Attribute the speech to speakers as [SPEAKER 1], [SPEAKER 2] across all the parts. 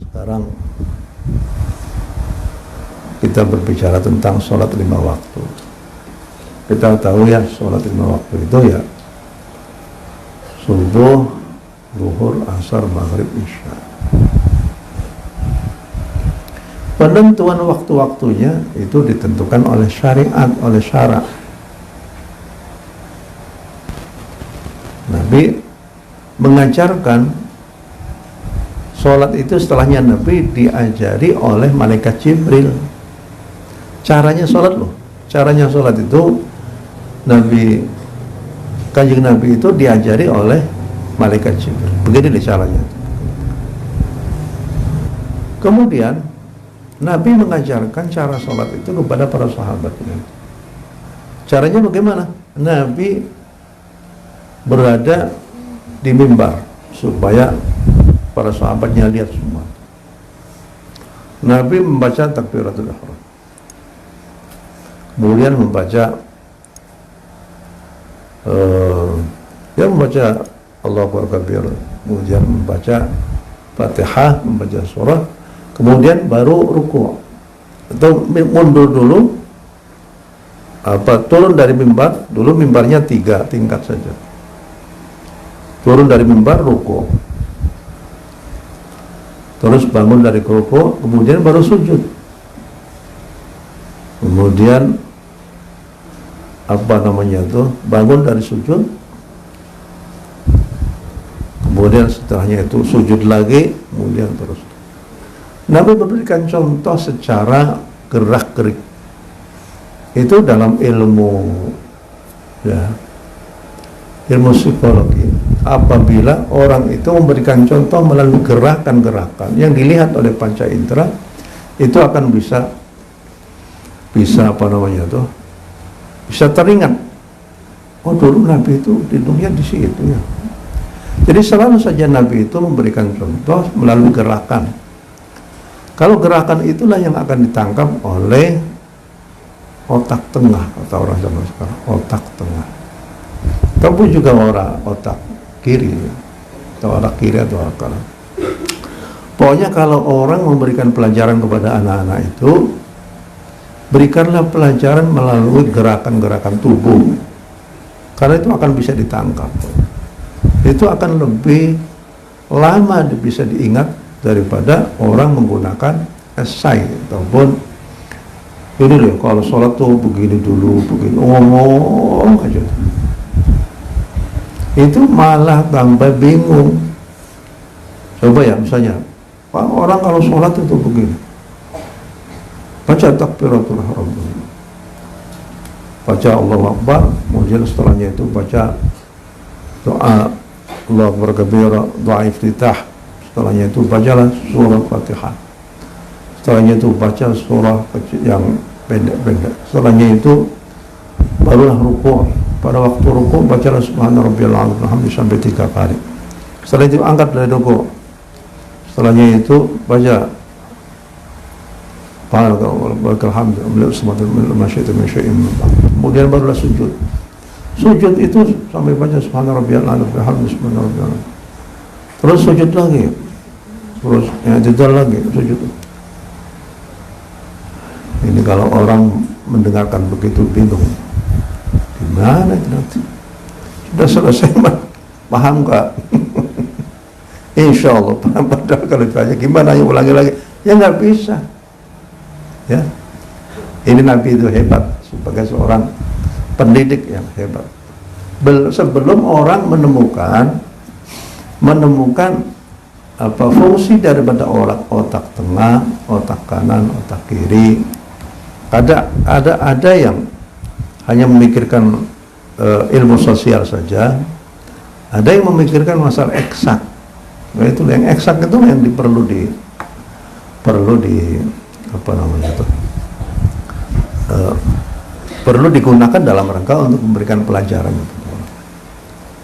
[SPEAKER 1] Sekarang kita berbicara tentang sholat 5 waktu. Kita tahu ya, sholat 5 waktu itu ya subuh, zuhur, asar, maghrib, isya. Penentuan waktu-waktunya itu ditentukan oleh syariat, oleh syara. Nabi mengajarkan sholat itu, setelahnya Nabi diajari oleh malaikat Jibril. Caranya sholat loh. Caranya sholat itu Kanjeng Nabi itu diajari oleh malaikat Jibril. Begini deh caranya. Kemudian Nabi mengajarkan cara sholat itu kepada para sahabatnya. Caranya bagaimana? Nabi berada di mimbar supaya para sahabatnya lihat semua. Nabi membaca takbiratul ihram, kemudian membaca Allahu Akbar, kemudian membaca Fatihah, membaca surah, kemudian baru ruku' atau mundur dulu, turun dari mimbar. Dulu mimbarnya 3 tingkat saja. Turun dari mimbar, ruku', terus bangun dari ruku', kemudian baru sujud, kemudian bangun dari sujud, kemudian setelahnya itu sujud lagi, kemudian terus. Nabi memberikan contoh secara gerak-gerik. Itu dalam ilmu psikologi. Apabila orang itu memberikan contoh melalui gerakan-gerakan yang dilihat oleh panca indera, itu akan bisa bisa teringat. Oh, dulu Nabi itu tidurnya di situ ya. Jadi selalu saja Nabi itu memberikan contoh melalui gerakan. Kalau gerakan itulah yang akan ditangkap oleh otak tengah, kata orang zaman sekarang, otak tengah. Tapi juga otak kiri, atau otak kiri atau otak kanan. Pokoknya kalau orang memberikan pelajaran kepada anak-anak itu, berikanlah pelajaran melalui gerakan-gerakan tubuh, karena itu akan bisa ditangkap. Itu akan lebih lama bisa diingat daripada orang menggunakan esai ataupun ini loh, kalau sholat tuh begini dulu, begini, ngomong aja. Itu malah tambah bingung. Coba ya, misalnya Pak, orang kalau sholat itu begini, baca takbiratul ihram, baca Allahu Akbar, kemudian setelahnya itu baca doa Allahu Akbar kabira, doa iftitah, setelahnya itu bacalah surah Fatihah, setelahnya itu baca surah yang pendek-pendek, setelahnya itu barulah ruku'. Pada waktu ruku' bacalah subhana rabbiyal a'la sampai 3 kali. Setelah itu angkat dari ruku'. Setelahnya itu baca kemudian barulah sujud. Sujud itu sampai baca subhana rabbiyal a'la subhana rabbiyal a'la. Terus sujud lagi. Terus i'tidal lagi, sujud. Ini kalau orang mendengarkan begitu bingung. Gimana itu nanti? Sudah selesai, paham nggak? Insya Allah paham. Padahal kalau ditanya gimana, ya ulangi lagi, ya nggak bisa. Ya, ini Nabi itu hebat sebagai seorang pendidik yang hebat. Sebelum orang menemukan fungsi daripada otak tengah, otak kanan, otak kiri. Ada yang hanya memikirkan ilmu sosial saja, ada yang memikirkan masalah eksak. Nah, itu yang eksak itu yang perlu digunakan dalam rangka untuk memberikan pelajaran.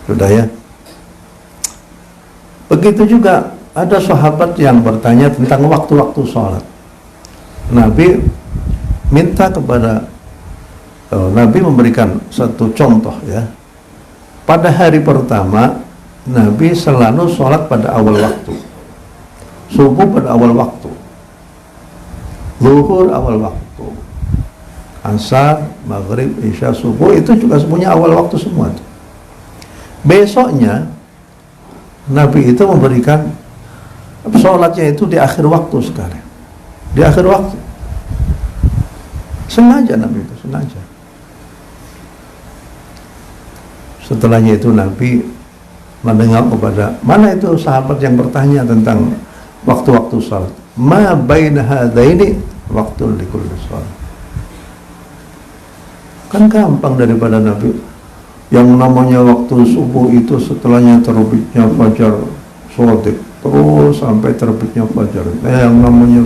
[SPEAKER 1] Sudah ya. Begitu juga ada sahabat yang bertanya tentang waktu-waktu sholat. Nabi minta kepada Nabi memberikan satu contoh ya. Pada hari pertama Nabi selalu sholat pada awal waktu. Subuh pada awal waktu, zuhur awal waktu, asar, maghrib, isya, subuh itu juga semuanya awal waktu semua. Besoknya Nabi itu memberikan sholatnya itu di akhir waktu sekali, di akhir waktu. Sengaja Nabi itu, sengaja. Setelahnya itu Nabi mendengar kepada, mana itu sahabat yang bertanya tentang waktu-waktu salat. Ma baina hadaini waktu likulli salat. Kan gampang daripada Nabi. Yang namanya waktu subuh itu setelahnya terbitnya fajar shadiq, terus sampai terbitnya fajar. Yang namanya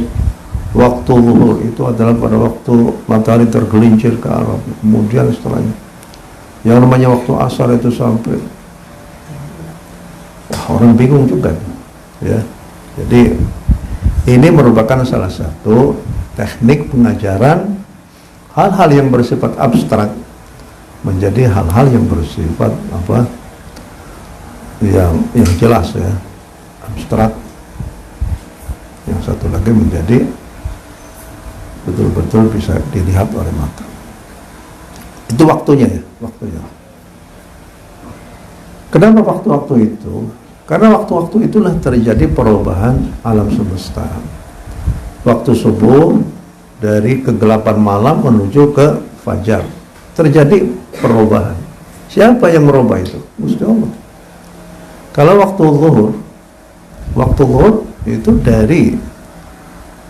[SPEAKER 1] waktu zuhur itu adalah pada waktu matahari tergelincir ke arah. Kemudian setelahnya yang namanya waktu asar itu sampai, orang bingung juga, ya. Jadi ini merupakan salah satu teknik pengajaran hal-hal yang bersifat abstrak menjadi hal-hal yang bersifat apa? Yang jelas, ya, abstrak. Yang satu lagi menjadi betul-betul bisa dilihat oleh mata. Itu waktunya, ya, waktunya. Kenapa waktu-waktu itu? Karena waktu-waktu itulah terjadi perubahan alam semesta. Waktu subuh dari kegelapan malam menuju ke fajar, terjadi perubahan. Siapa yang merubah itu? Gusti Allah. Kalau waktu zuhur itu dari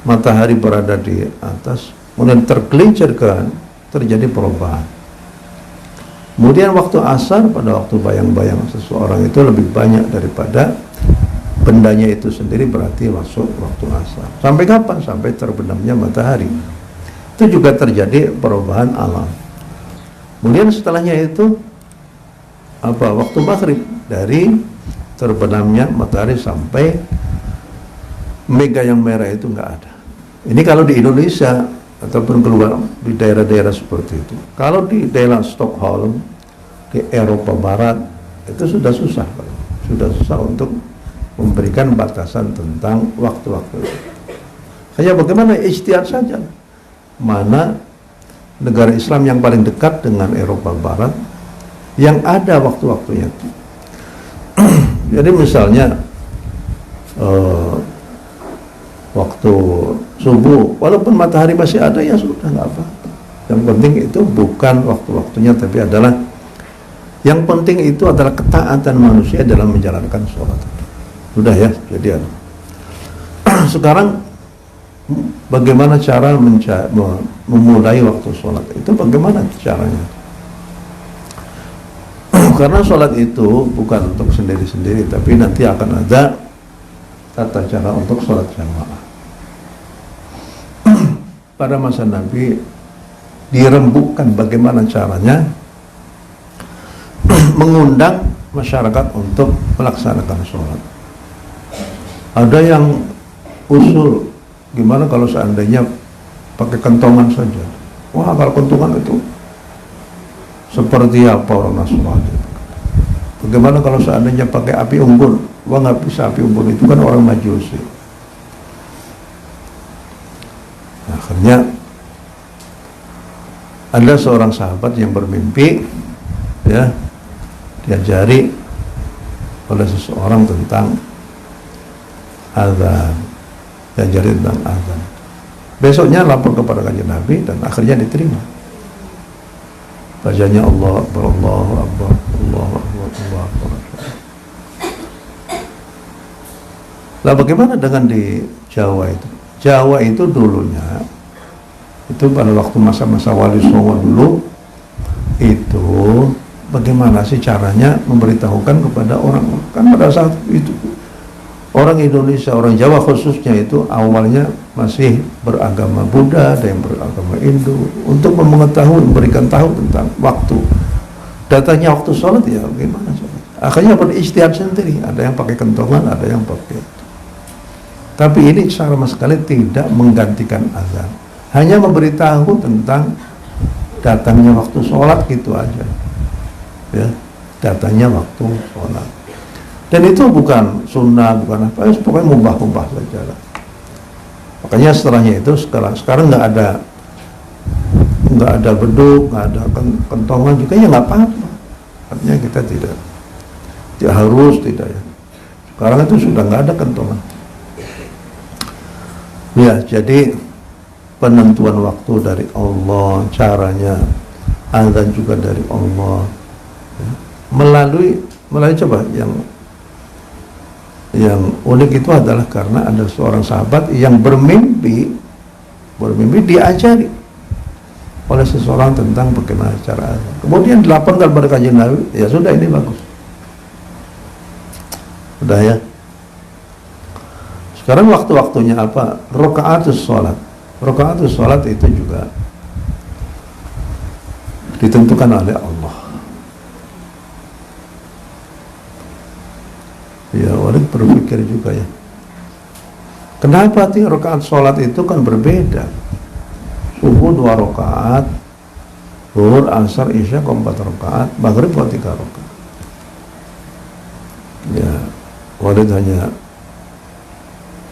[SPEAKER 1] matahari berada di atas, kemudian tergelincir ke, terjadi perubahan. Kemudian waktu asar, pada waktu bayang-bayang seseorang itu lebih banyak daripada bendanya itu sendiri, berarti masuk waktu asar. Sampai kapan? Sampai terbenamnya matahari. Itu juga terjadi perubahan alam. Kemudian setelahnya itu apa? Waktu maghrib, dari terbenamnya matahari sampai mega yang merah itu nggak ada. Ini kalau di Indonesia ataupun keluar di daerah-daerah seperti itu. Kalau di daerah Stockholm, di Eropa Barat, itu sudah susah untuk memberikan batasan tentang waktu-waktu. Hanya bagaimana ijtihad saja. Mana negara Islam yang paling dekat dengan Eropa Barat yang ada waktu-waktunya. Jadi misalnya waktu subuh, walaupun matahari masih ada, ya sudah, nggak apa-apa. Yang penting itu bukan waktu-waktunya, tapi adalah yang penting itu adalah ketaatan manusia dalam menjalankan sholat. Sudah, ya, jadi sekarang bagaimana cara memulai waktu sholat itu, bagaimana caranya? Karena sholat itu bukan untuk sendiri-sendiri, tapi nanti akan ada tata cara untuk sholat jamaah. Pada masa Nabi dirembukkan bagaimana caranya mengundang masyarakat untuk melaksanakan sholat. Ada yang usul, gimana kalau seandainya pakai kentongan saja? Wah, kalau kentongan itu seperti apa orang Nasrani? Bagaimana kalau seandainya pakai api unggun? Wah, nggak bisa, api unggun itu kan orang Majusi. Akhirnya ada seorang sahabat yang bermimpi, ya, diajari oleh seseorang tentang azan, diajari tentang azan. Besoknya lapor kepada Kanjeng Nabi dan akhirnya diterima. Bacanya Allah Akbar, Allahu Akbar, Allahu Akbar, Allahu Akbar. Lah bagaimana dengan di Jawa itu? Jawa itu dulunya, itu pada waktu masa-masa Wali Songo dulu, itu bagaimana sih caranya memberitahukan kepada orang? Kan pada saat itu orang Indonesia, orang Jawa khususnya itu awalnya masih beragama Buddha, ada yang beragama Hindu. Untuk mengetahui, memberikan tahu tentang waktu, datanya waktu sholat, ya gimana sholat? Akhirnya berijtihad sendiri, ada yang pakai kentongan, ada yang pakai. Tapi ini sama sekali tidak menggantikan azan, hanya memberitahu tentang datangnya waktu sholat, gitu aja, ya, datangnya waktu sholat. Dan itu bukan sunnah, bukan apa, pokoknya mubah-mubah saja lah. Makanya setelahnya itu sekarang nggak ada beduk, nggak ada kentongan juga, ya nggak apa-apa. Artinya kita tidak harus, tidak ya. Sekarang itu sudah nggak ada kentongan. Ya, jadi penentuan waktu dari Allah, caranya azan juga dari Allah. Ya. Melalui coba yang unik itu adalah karena ada seorang sahabat yang bermimpi diajari oleh seseorang tentang bagaimana cara azan. Kemudian dilaporkan kepada Kanjeng Nabi, ya sudah, ini bagus. Sudah ya. Sekarang waktu-waktunya apa? Rakaatus sholat. Rakaatus sholat itu juga ditentukan oleh Allah. Ya, orang berpikir juga ya. Kenapa sih rakaat sholat itu kan berbeda? Subuh 2 rakaat, zuhur, asar, isya 4 rakaat, maghrib 3 rakaat. Ya, Walid hanya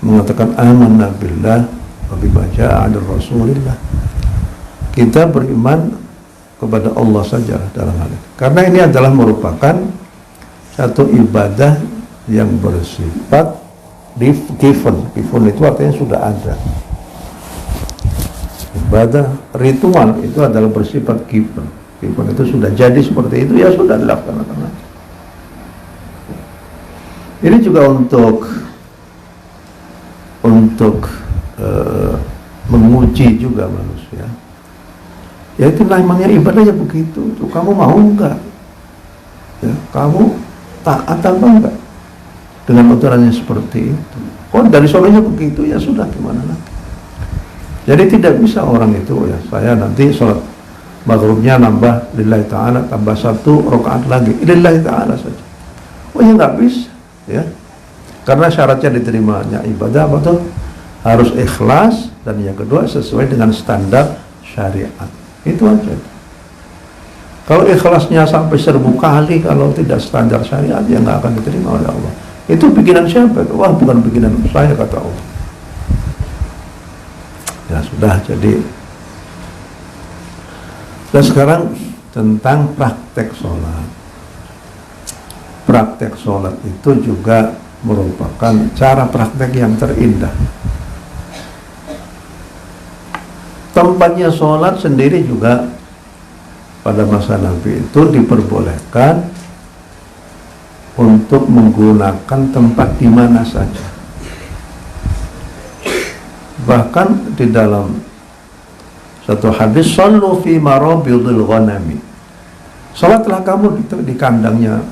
[SPEAKER 1] mengatakan amanna billah wa bima jaa'a an Rasulillah. Kita beriman kepada Allah saja dalam hal ini. Karena ini adalah merupakan satu ibadah yang bersifat given itu artinya sudah ada. Ibadah ritual itu adalah bersifat given itu sudah jadi seperti itu, ya sudah dilaksanakan. Ini juga untuk menguji juga manusia. Ya itu namanya ibadahnya begitu. Tuh, kamu mau enggak? Ya, kamu taat apa enggak dengan aturannya seperti itu? Oh, dari sononya begitu, ya sudah, gimana lagi? Jadi tidak bisa orang itu, ya saya nanti sholat maghribnya nambah lillahi ta'ala, tambah 1 rakaat lagi lillahi ta'ala saja. Oh ya nggak bisa ya, karena syaratnya diterimanya ibadah apa tuh? Harus ikhlas, dan yang kedua sesuai dengan standar syariat. Itu aja. Kalau ikhlasnya sampai 1000 kali, kalau tidak standar syariat, ya nggak akan diterima oleh Allah. Itu bikinan siapa? Wah, bukan bikinan saya, kata Allah. Ya sudah, jadi. Dan sekarang tentang praktek sholat. Praktek sholat itu juga merupakan cara praktek yang terindah. Tempatnya sholat sendiri juga pada masa Nabi itu diperbolehkan untuk menggunakan tempat di mana saja. Bahkan di dalam satu hadis, sallu fi marabidil ghanami, salatlah kamu di kandangnya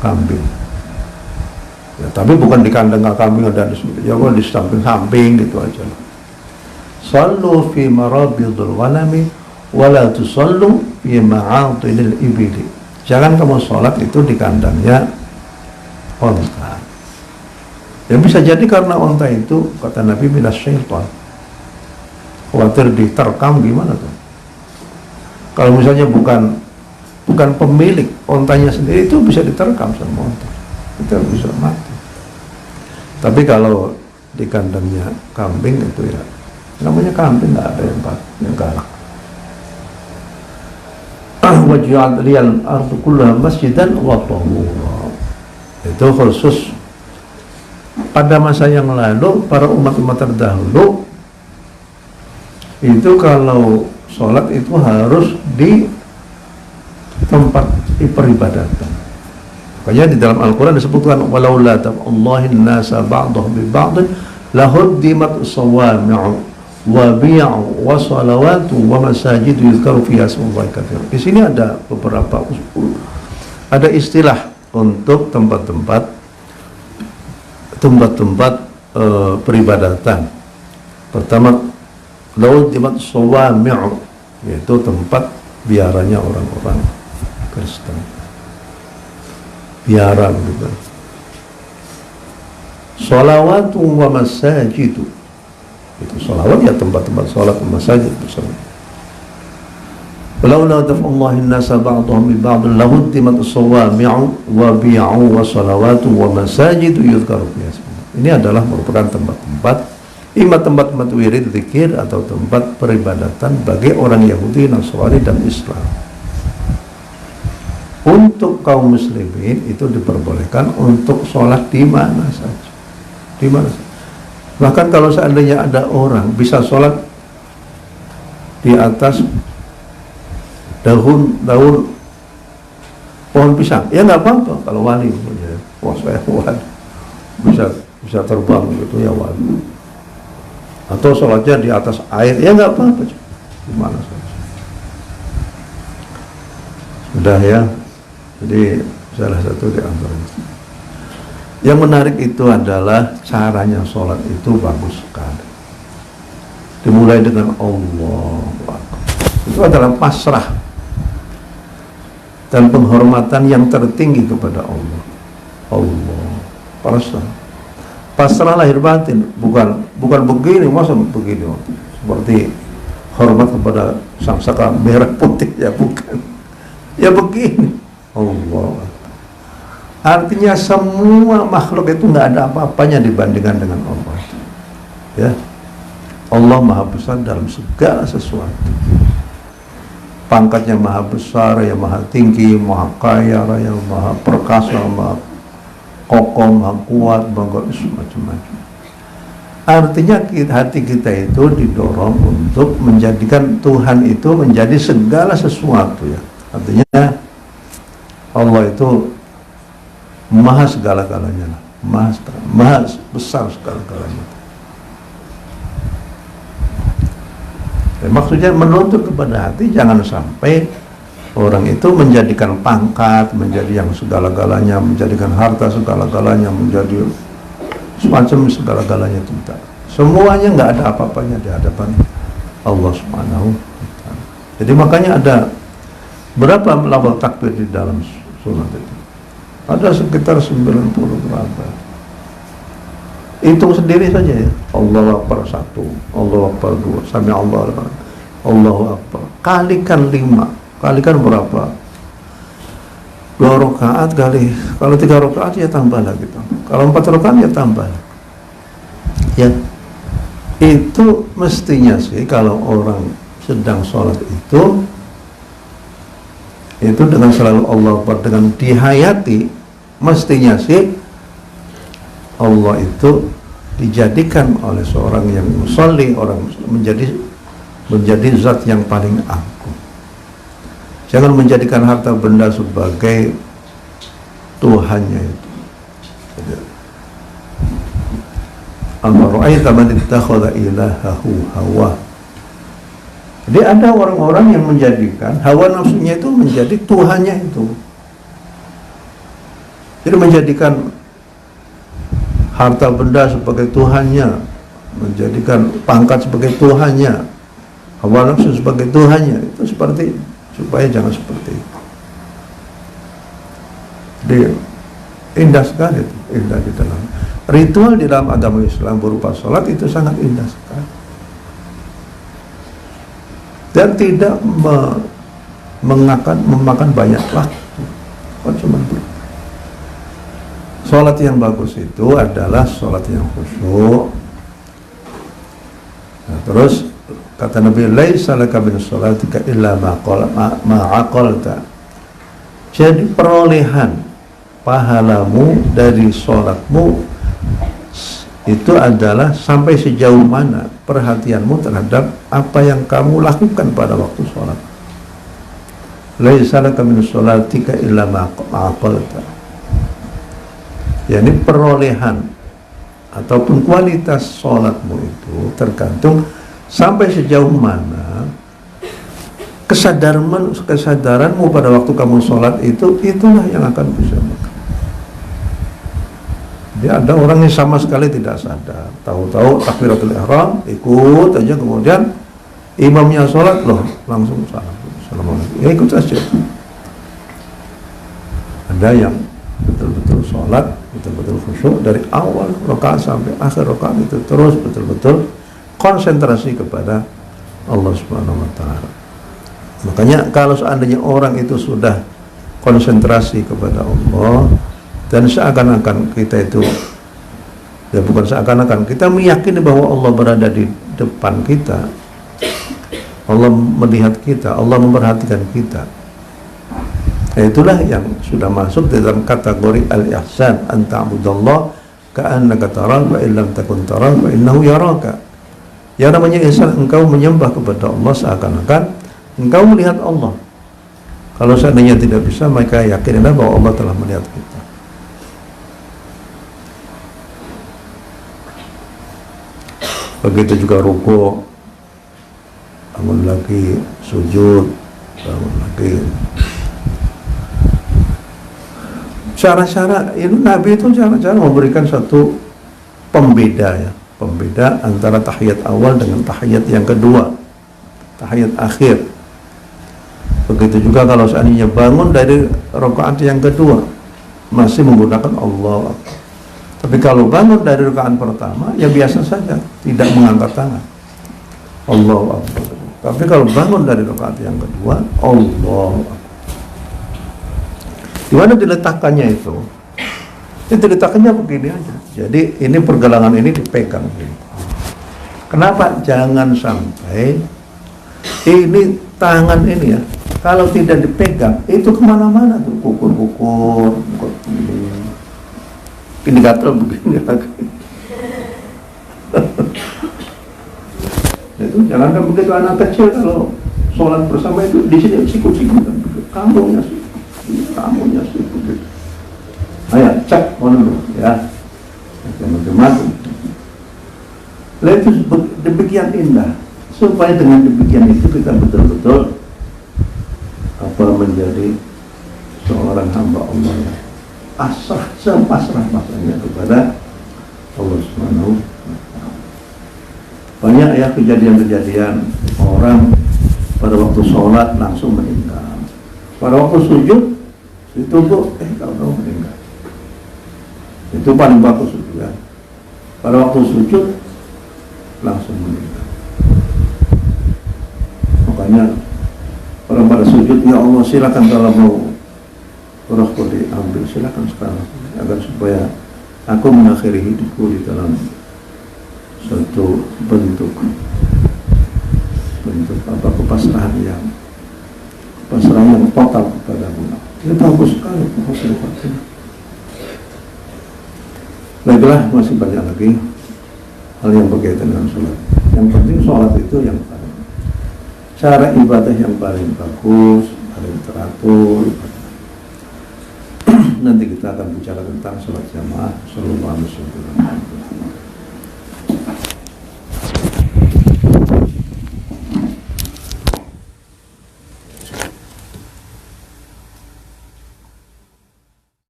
[SPEAKER 1] kambing. Ya, tapi bukan di kandang kambing ada di samping gitu aja. Sallu fi marabidil ghanami wala tusallu fi ma'atilil ibili. Jangan kamu sholat itu di kandangnya onta. Ya bisa jadi karena onta itu, kata Nabi, minas syaitan. Khawatir diterkam, gimana tuh? Kalau misalnya bukan pemilik ontanya sendiri, itu bisa diterkam sama onta, itu bisa mati. Tapi kalau di kandangnya kambing itu, ya namanya kambing, nggak ada yang galak. Waj'al liyal ardu kullaha masjidan wa tahura. Itu khusus pada masa yang lalu, para umat-umat terdahulu itu kalau sholat itu harus di tempat peribadatan. Makanya di dalam Al-Quran disebutkan, walaula Allahin nasa ba'dahum bi ba'd lahuddimat sawami'u wa bi'u wa salawatu wa masajidu yuzkaru fiha ismullahi katsiran. Di sini ada beberapa ada istilah untuk tempat-tempat peribadatan. Pertama, lahuddimat sawami'u, yaitu tempat biaranya orang-orang Kristen, biara gitu. Salawatu wa masajidu, itu salawat ya tempat-tempat sholat, masajid bersama. Walaula daf'ullahi an-nasa ba'dahum bi ba'd lahuddimat as-sawami'u wa bi'u wa salawatu wa masajidu yudhkaru fiha ismullah. Ini adalah merupakan tempat-tempat, tempat-tempat wirid, zikir, atau tempat peribadatan bagi orang Yahudi, Nasrani, dan Islam. Untuk kaum muslimin itu diperbolehkan untuk sholat di mana saja, di mana saja. Bahkan kalau seandainya ada orang bisa sholat di atas daun pohon pisang, ya nggak apa-apa. Kalau wali punya, wah saya wali bisa terbang gitu ya wali. Atau sholatnya di atas air, ya nggak apa-apa, di mana saja. Sudah ya. Jadi salah satu di antaranya. Yang menarik itu adalah caranya sholat itu bagus sekali. Dimulai dengan Allah. Itu adalah pasrah dan penghormatan yang tertinggi kepada Allah. Allah, pasrah lahir batin, bukan begini, masa begini, seperti hormat kepada sang saka merah putih, ya bukan, ya begini. Allah, artinya semua makhluk itu nggak ada apa-apanya dibandingkan dengan Allah. Ya, Allah maha besar dalam segala sesuatu. Pangkatnya maha besar, ya maha tinggi, maha kaya, yang maha perkasa, maha kokoh, maha kuat, macam-macam. Artinya hati kita itu didorong untuk menjadikan Tuhan itu menjadi segala sesuatu, ya. Artinya Allah itu maha segala-galanya, maha besar segala-galanya. Maksudnya menuntut kepada hati, jangan sampai orang itu menjadikan pangkat, menjadi yang segala-galanya, menjadikan harta segala-galanya, menjadi semacam segala-galanya. Tidak. Semuanya nggak ada apa-apanya di hadapan Allah Subhanahu wa Ta'ala. Jadi makanya ada berapa lafaz takbir di dalam surat itu? Ada sekitar 90 berapa. Hitung sendiri saja ya. Allahu Akbar 1, Allahu Akbar 2, Sami Allahu Akbar, Allahu Akbar. Kalikan 5, kalikan berapa? 2 rakaat kali, kalau 3 rakaat ya tambah lagi. Kalau 4 rakaat ya tambah. Ya, itu mestinya sih kalau orang sedang sholat itu dengan selalu Allah Akbar, dengan dihayati, mestinya sih Allah itu dijadikan oleh seorang yang musolli, orang menjadi zat yang paling agung. Jangan menjadikan harta benda sebagai Tuhannya itu. Amara'aita man ittakhadha ilahahu hawa. Jadi ada orang-orang yang menjadikan hawa nafsunya itu menjadi Tuhannya itu. Jadi menjadikan harta benda sebagai Tuhannya, menjadikan pangkat sebagai Tuhannya, hawa nafsu sebagai Tuhannya. Itu seperti, supaya jangan seperti itu. Jadi indah sekali itu, indah di dalam ritual di dalam agama Islam berupa sholat itu sangat indah sekali. Dan tidak memakan banyak waktu. Cuma sholat yang bagus itu adalah sholat yang khusyuk. Nah, terus kata Nabi, laisa laka min sholatika illa ma aqalta. Jadi perolehan pahalamu dari sholatmu itu adalah sampai sejauh mana perhatianmu terhadap apa yang kamu lakukan pada waktu sholat. Laisa laka min sholatika illa ma aqalta. Yani perolehan ataupun kualitas sholatmu itu tergantung sampai sejauh mana kesadaranmu pada waktu kamu sholat itu, itulah yang akan bisa makan. Jadi ada orang yang sama sekali tidak sadar, tahu-tahu takbiratul ihram ikut aja, kemudian imamnya sholat loh langsung salam, assalamualaikum, ya ikut saja. Ada yang betul-betul sholat, betul-betul khusyuk dari awal rakaat sampai akhir rakaat itu terus betul-betul konsentrasi kepada Allah Subhanahu wa Ta'ala. Makanya kalau seandainya orang itu sudah konsentrasi kepada Allah dan seakan-akan kita itu, ya bukan seakan-akan, kita meyakini bahwa Allah berada di depan kita, Allah melihat kita, Allah memperhatikan kita. Nah, itulah yang sudah masuk dalam kategori al-ihsan, an ta'budallah ka'annaka tarahu wa illam takun tarahu fa innahu yaraka. Yang namanya ihsan, engkau menyembah kepada Allah seakan-akan engkau melihat Allah. Kalau seandainya tidak bisa, maka yakinlah bahwa Allah telah melihat kita. Begitu juga ruku, bangun lagi, sujud, bangun lagi. Cara-cara itu Nabi itu cara-cara memberikan satu pembeda, ya, pembeda antara tahiyat awal dengan tahiyat yang kedua, tahiyat akhir. Begitu juga kalau seandainya bangun dari rakaat yang kedua masih menggunakan Allah. Tapi kalau bangun dari rakaat pertama ya biasa saja, tidak mengangkat tangan, Allah Akbar. Tapi kalau bangun dari rakaat yang kedua, Allah Akbar. Di mana diletakkannya itu? Itu diletakkannya begini aja. Jadi ini pergelangan ini dipegang. Kenapa? Jangan sampai ini tangan ini, ya, kalau tidak dipegang itu kemana-mana tuh, kukur-kukur, ini gatel begini lagi. Itu jangan begitu anak kecil kalau sholat bersama itu di sini sikut-sikut, kamunya sih begitu. Ayo cek dulu ya, macam-macam. Lalu itu demikian indah, supaya dengan demikian itu kita betul-betul menjadi seorang hamba Allah yang pasrah-pasrahnya kepada Allah Subhanahu wa Ta'ala. Banyak ya kejadian-kejadian orang pada waktu sholat langsung meninggal, pada waktu sujud itu kalau meninggal. Itu paling bagus itu ya. Pada waktu sujud langsung meninggal. Makanya orang pada sujud, ya Allah silakan kalau mau rohku diambil, silakan sekarang, agar supaya aku mengakhiri hidupku di dalam suatu bentuk apa, kepasrahan yang total kepada Allah. Itu bagus sekali hasil Fatihah. Baiklah, masih banyak lagi hal yang berkaitan dengan sholat. Yang penting sholat itu yang paling, cara ibadah yang paling bagus, paling teratur. Nanti kita akan bicara tentang sholat jamaah. Sallallahu alaihi wasallam.